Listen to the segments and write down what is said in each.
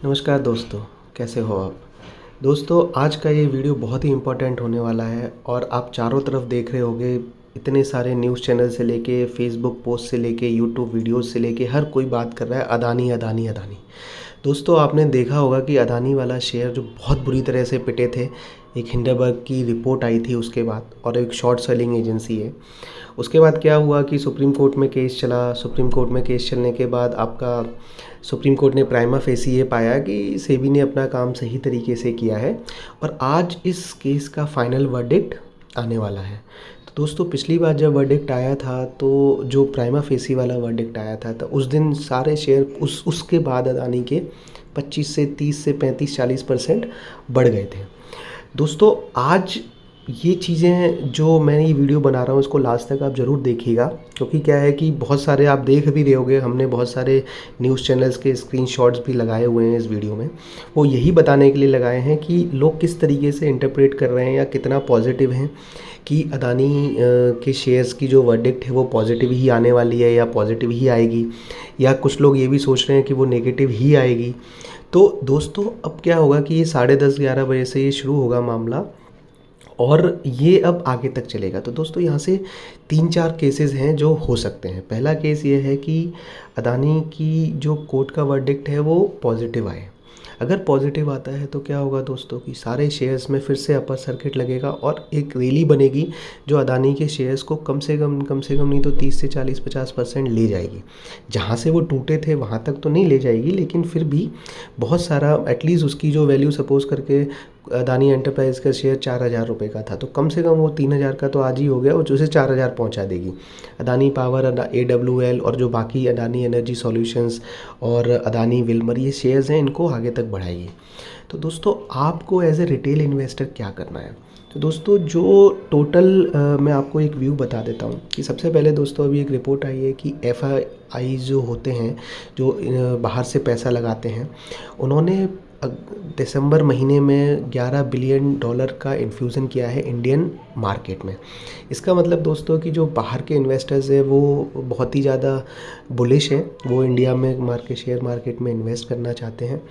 नमस्कार दोस्तों, कैसे हो आप। दोस्तों, आज का ये वीडियो बहुत ही इम्पोर्टेंट होने वाला है और आप चारों तरफ देख रहे होंगे, इतने सारे न्यूज़ चैनल से लेके फेसबुक पोस्ट से लेके यूट्यूब वीडियोस से लेके हर कोई बात कर रहा है अदानी अदानी अदानी। दोस्तों, आपने देखा होगा कि अदानी वाला शेयर जो बहुत बुरी तरह से पिटे थे, एक हिंडनबर्ग की रिपोर्ट आई थी उसके बाद, और एक शॉर्ट सेलिंग एजेंसी है। उसके बाद क्या हुआ कि सुप्रीम कोर्ट में केस चला। सुप्रीम कोर्ट में केस चलने के बाद आपका सुप्रीम कोर्ट ने प्राइमा फेसी ये पाया कि सेबी ने अपना काम सही तरीके से किया है और आज इस केस का फाइनल वर्डिक्ट आने वाला है। तो दोस्तों, पिछली बार जब वर्डिक्ट आया था, तो जो प्राइमा फेसी वाला वर्डिक्ट आया था, तो उस दिन सारे शेयर उसके बाद अदानी के 25 से 30 से 35-40% बढ़ गए थे। दोस्तों, आज ये चीज़ें जो मैं ये वीडियो बना रहा हूँ, इसको लास्ट तक आप ज़रूर देखिएगा, क्योंकि क्या है कि बहुत सारे आप देख भी रहे होंगे, हमने बहुत सारे न्यूज़ चैनल्स के स्क्रीनशॉट्स भी लगाए हुए हैं इस वीडियो में। वो यही बताने के लिए लगाए हैं कि लोग किस तरीके से इंटरप्रेट कर रहे हैं या कितना पॉजिटिव हैं कि अदानी के शेयर्स की जो वर्डिक्ट है वो पॉजिटिव ही आने वाली है या पॉजिटिव ही आएगी, या कुछ लोग ये भी सोच रहे हैं कि वो नेगेटिव ही आएगी। तो दोस्तों, अब क्या होगा कि ये 10:30-11 बजे से ये शुरू होगा मामला और ये अब आगे तक चलेगा। तो दोस्तों, यहाँ से 3-4 केसेस हैं जो हो सकते हैं। पहला केस ये है कि अदानी की जो कोर्ट का वर्डिक्ट है वो पॉजिटिव आए। अगर पॉजिटिव आता है तो क्या होगा दोस्तों कि सारे शेयर्स में फिर से अपर सर्किट लगेगा और एक रैली बनेगी जो अदानी के शेयर्स को कम से कम नहीं तो 30 से 40-50% ले जाएगी। जहाँ से वो टूटे थे वहाँ तक तो नहीं ले जाएगी, लेकिन फिर भी बहुत सारा, एटलीस्ट उसकी जो वैल्यू सपोज़ करके अदानी एंटरप्राइज़ का शेयर 4,000 रुपये का था, तो कम से कम वो 3,000 का तो आज ही हो गया, और उसे 4,000 पहुंचा देगी। अदानी पावर, AWL और जो बाकी अदानी एनर्जी सॉल्यूशंस और अदानी विल्मर ये शेयर्स हैं, इनको आगे तक बढ़ाएगी। तो दोस्तों, आपको एज ए रिटेल इन्वेस्टर क्या करना है? तो दोस्तों, जो टोटल मैं आपको एक व्यू बता देता हूँ कि सबसे पहले दोस्तों अभी एक रिपोर्ट आई है कि FII जो होते हैं, जो बाहर से पैसा लगाते हैं, उन्होंने दिसंबर महीने में $11 बिलियन का इन्फ्यूज़न किया है इंडियन मार्केट में। इसका मतलब दोस्तों कि जो बाहर के इन्वेस्टर्स हैं वो बहुत ही ज़्यादा बुलिश हैं, वो इंडिया में शेयर मार्केट में इन्वेस्ट करना चाहते हैं।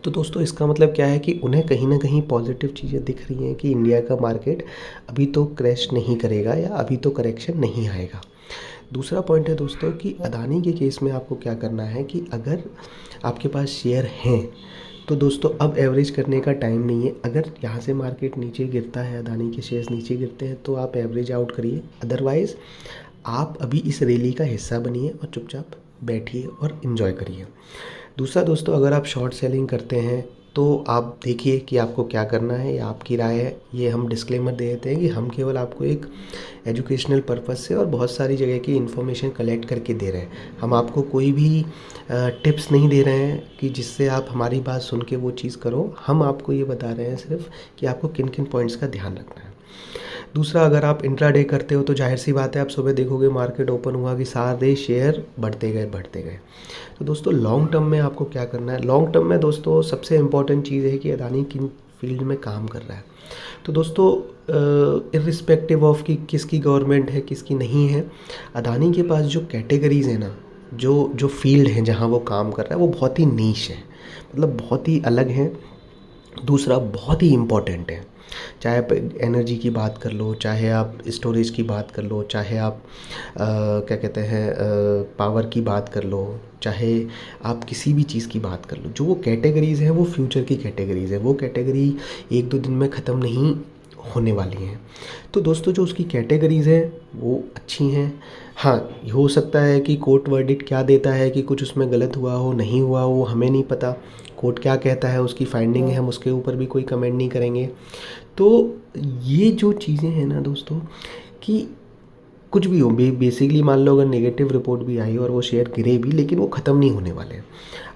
तो दोस्तों, इसका मतलब क्या है कि उन्हें कहीं ना कहीं पॉजिटिव चीज़ें दिख रही हैं कि इंडिया का मार्केट अभी तो क्रैश नहीं करेगा या अभी तो करेक्शन नहीं आएगा। दूसरा पॉइंट है दोस्तों कि अदानी के केस में आपको क्या करना है कि अगर आपके पास शेयर हैं तो दोस्तों अब एवरेज करने का टाइम नहीं है। अगर यहाँ से मार्केट नीचे गिरता है, अदानी के शेयर्स नीचे गिरते हैं, तो आप एवरेज आउट करिए। अदरवाइज़ आप अभी इस रैली का हिस्सा बनिए और चुपचाप बैठिए और इन्जॉय करिए। दूसरा दोस्तों, अगर आप शॉर्ट सेलिंग करते हैं तो आप देखिए कि आपको क्या करना है, या आपकी राय है। ये हम डिस्क्लेमर दे देते हैं कि हम केवल आपको एक एजुकेशनल पर्पस से और बहुत सारी जगह की इन्फॉर्मेशन कलेक्ट करके दे रहे हैं। हम आपको कोई भी टिप्स नहीं दे रहे हैं कि जिससे आप हमारी बात सुन के वो चीज़ करो। हम आपको ये बता रहे हैं सिर्फ कि आपको किन किन पॉइंट्स का ध्यान रखना है। दूसरा, अगर आप इंट्राडे करते हो तो जाहिर सी बात है, आप सुबह देखोगे मार्केट ओपन हुआ कि सारे शेयर बढ़ते गए। तो दोस्तों, लॉन्ग टर्म में आपको क्या करना है? लॉन्ग टर्म में दोस्तों सबसे इम्पॉर्टेंट चीज़ है कि अदानी किन फील्ड में काम कर रहा है। तो दोस्तों, इर्रिस्पेक्टिव ऑफ कि किसकी गवर्नमेंट है किसकी नहीं है, अदानी के पास जो कैटेगरीज़ है ना, जो फील्ड है जहाँ वो काम कर रहा है, वो बहुत ही नीश है, मतलब बहुत ही अलग है। दूसरा, बहुत ही इम्पॉर्टेंट है। चाहे आप एनर्जी की बात कर लो, चाहे आप स्टोरेज की बात कर लो, चाहे आप क्या कहते हैं पावर की बात कर लो, चाहे आप किसी भी चीज़ की बात कर लो, जो वो कैटेगरीज़ हैं वो फ्यूचर की कैटेगरीज़ है। वो कैटेगरी 1-2 दिन में ख़त्म नहीं होने वाली हैं। तो दोस्तों, जो उसकी कैटेगरीज़ हैं वो अच्छी हैं। हाँ, हो सकता है कि कोर्ट वर्डिक्ट क्या देता है कि कुछ उसमें गलत हुआ हो, नहीं हुआ हो, हमें नहीं पता। कोर्ट क्या कहता है, उसकी फाइंडिंग है, हम उसके ऊपर भी कोई कमेंट नहीं करेंगे। तो ये जो चीज़ें हैं ना दोस्तों, कि कुछ भी हो, बेसिकली मान लो अगर नेगेटिव रिपोर्ट भी आई और वो शेयर गिरे भी, लेकिन वो ख़त्म नहीं होने वाले हैं।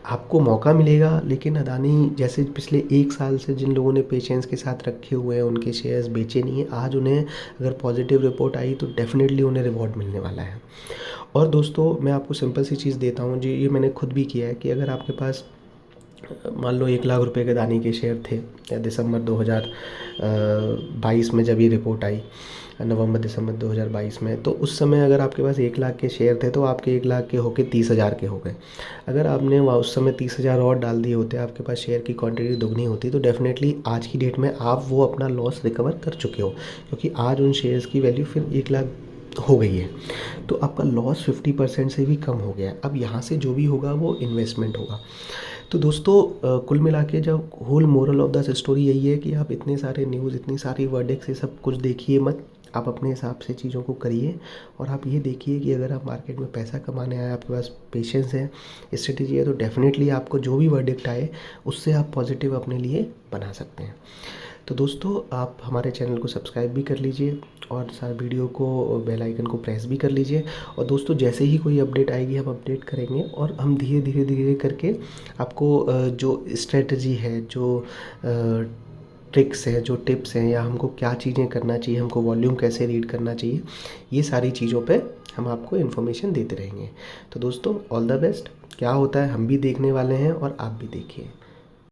आपको मौका मिलेगा, लेकिन अदानी जैसे पिछले 1 साल से जिन लोगों ने पेशेंस के साथ रखे हुए हैं, उनके शेयर्स बेचे नहीं हैं, आज उन्हें अगर पॉजिटिव रिपोर्ट आई तो डेफिनेटली उन्हें रिवॉर्ड मिलने वाला है। और दोस्तों, मैं आपको सिंपल सी चीज़ देता हूँ जी, ये मैंने खुद भी किया है कि अगर आपके पास मान लो 1 लाख रुपए के अदानी के शेयर थे दिसंबर 2022 में, जब ये रिपोर्ट आई नवंबर दिसंबर 2022 में, तो उस समय अगर आपके पास 1 लाख के शेयर थे तो आपके 1 लाख के होके 30,000 के हो गए। अगर आपने वहाँ उस समय 30,000 और डाल दिए होते, आपके पास शेयर की क्वांटिटी दुगनी होती, तो डेफिनेटली आज की डेट में आप वो अपना लॉस रिकवर कर चुके हो, क्योंकि आज उन शेयर्स की वैल्यू फिर 1 लाख हो गई है। तो आपका लॉस 50% से भी कम हो गया है। अब यहाँ से जो भी होगा वो इन्वेस्टमेंट होगा। तो दोस्तों कुल मिला के जब whole moral of the story यही है कि आप इतने सारे न्यूज़, इतनी सारी वर्डिक्स, ये सब कुछ देखिए मत। आप अपने हिसाब से चीज़ों को करिए और आप ये देखिए कि अगर आप मार्केट में पैसा कमाने आए, आपके पास पेशेंस है, स्ट्रेटेजी है, तो डेफिनेटली आपको जो भी वर्डिक्ट आए उससे आप पॉजिटिव अपने लिए बना सकते हैं। तो दोस्तों आप हमारे चैनल को सब्सक्राइब भी कर लीजिए और सारे वीडियो को, बेल आइकन को प्रेस भी कर लीजिए। और दोस्तों जैसे ही कोई अपडेट आएगी हम अपडेट करेंगे और हम धीरे धीरे करके आपको जो स्ट्रेटजी है, जो ट्रिक्स हैं, जो टिप्स हैं, या हमको क्या चीज़ें करना चाहिए, हमको वॉल्यूम कैसे रीड करना चाहिए, ये सारी चीज़ों पे हम आपको इन्फॉर्मेशन देते रहेंगे। तो दोस्तों ऑल द बेस्ट। क्या होता है हम भी देखने वाले हैं और आप भी देखिए।